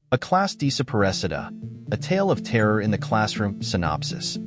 A Classe Desaparecida, a tale of terror in the classroom. Synopsis.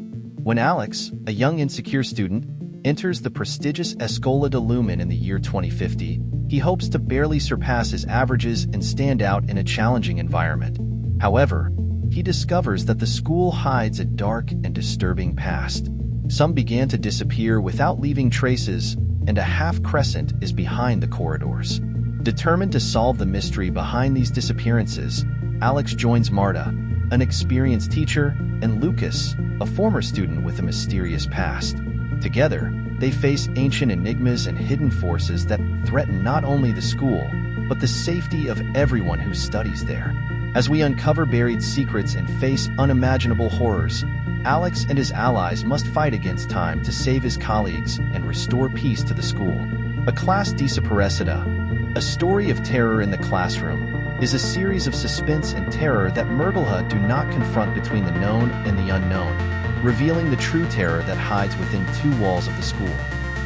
When Alex, a young insecure student, enters the prestigious Escola de Lúmen in the year 2050, he hopes to barely surpass his averages and stand out in a challenging environment. However, he discovers that the school hides a dark and disturbing past. Some began to disappear without leaving traces, and a half-crescent is behind the corridors. Determined to solve the mystery behind these disappearances, Alex joins Marta, an experienced teacher, and Lucas, a former student with a mysterious past. Together, they face ancient enigmas and hidden forces that threaten not only the school, but the safety of everyone who studies there. As we uncover buried secrets and face unimaginable horrors, Alex and his allies must fight against time to save his colleagues and restore peace to the school. A Classe Desaparecida, a story of terror in the classroom, is a series of suspense and terror that mergulha do not confront between the known and the unknown, revealing the true terror that hides within two walls of the school.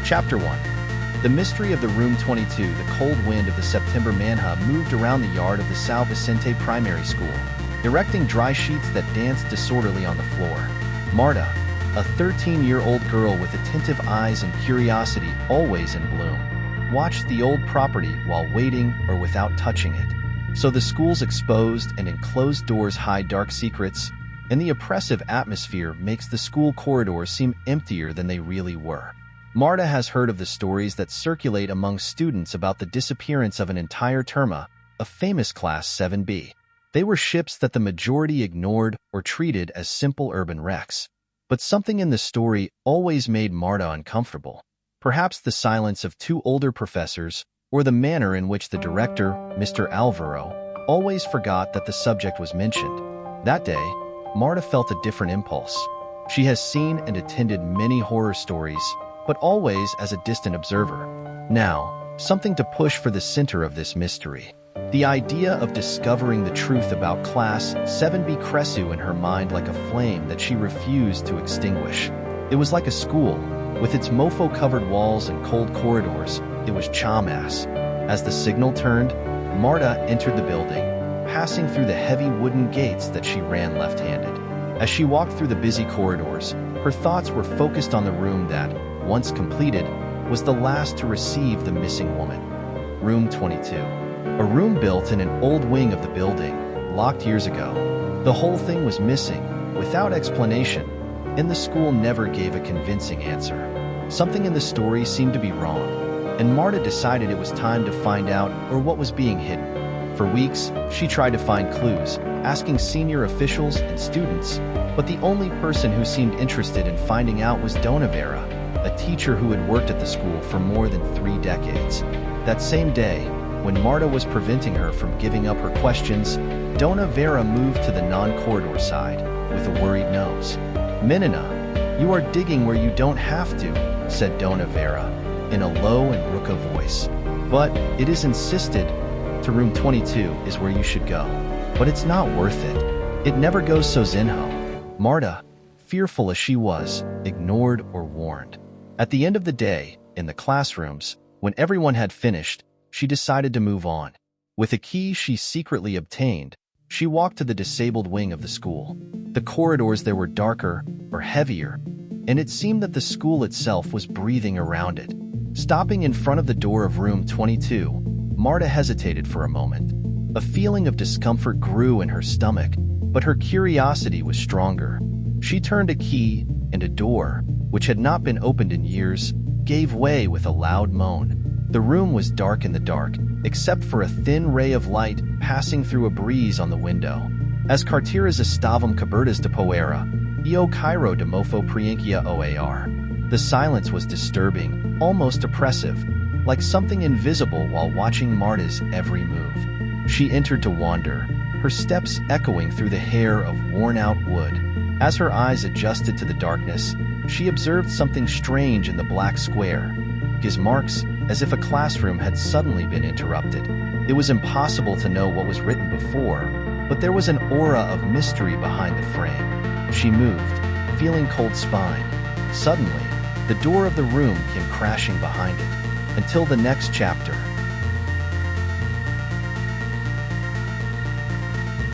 Chapter 1. The mystery of the Room 22. The cold wind of the September manhub moved around the yard of the São Vicente Primary School, erecting dry sheets that danced disorderly on the floor. Marta, a 13-year-old girl with attentive eyes and curiosity always in bloom, watched the old property while waiting or without touching it. So the school's exposed and enclosed doors hide dark secrets, and the oppressive atmosphere makes the school corridors seem emptier than they really were. Marta has heard of the stories that circulate among students about the disappearance of an entire terma, a famous Class 7B. They were ships that the majority ignored or treated as simple urban wrecks. But something in the story always made Marta uncomfortable. Perhaps the silence of two older professors, or the manner in which the director, Mr. Alvaro, always forgot that the subject was mentioned. That day, Marta felt a different impulse. She has seen and attended many horror stories, but always as a distant observer. Now, something to push for the center of this mystery. The idea of discovering the truth about Class 7B crew in her mind like a flame that she refused to extinguish. It was like a school, with its mofo-covered walls and cold corridors. It was Chamas. As the signal turned, Marta entered the building, passing through the heavy wooden gates that she ran left-handed. As she walked through the busy corridors, her thoughts were focused on the room that, once completed, was the last to receive the missing woman. Room 22. A room built in an old wing of the building, locked years ago. The whole thing was missing, without explanation, and the school never gave a convincing answer. Something in the story seemed to be wrong, and Marta decided it was time to find out or what was being hidden. For weeks, she tried to find clues, asking senior officials and students, but the only person who seemed interested in finding out was Dona Vera, a teacher who had worked at the school for more than 3 decades. That same day, when Marta was preventing her from giving up her questions, Dona Vera moved to the non-corridor side, with a worried nose. "Menina, you are digging where you don't have to," said Dona Vera, in a low and rucka voice. "But it is insisted to room 22 is where you should go. But it's not worth it. It never goes so zinho." Marta, fearful as she was, ignored or warned. At the end of the day, in the classrooms, when everyone had finished, she decided to move on. With a key she secretly obtained, she walked to the disabled wing of the school. The corridors there were darker or heavier, and it seemed that the school itself was breathing around it. Stopping in front of the door of room 22, Marta hesitated for a moment. A feeling of discomfort grew in her stomach, but her curiosity was stronger. She turned a key, and a door, which had not been opened in years, gave way with a loud moan. The room was dark in the dark, except for a thin ray of light passing through a breeze on the window. As cartiras estavam cobertas de poeira, io cairo de mofo prienquia oar. The silence was disturbing, almost oppressive, like something invisible while watching Marta's every move. She entered to wander, her steps echoing through the hair of worn-out wood. As her eyes adjusted to the darkness, she observed something strange in the black square. Marks, as if a classroom had suddenly been interrupted. It was impossible to know what was written before, but there was an aura of mystery behind the frame. She moved, feeling cold spine. Suddenly, the door of the room came crashing behind it. Until the next chapter.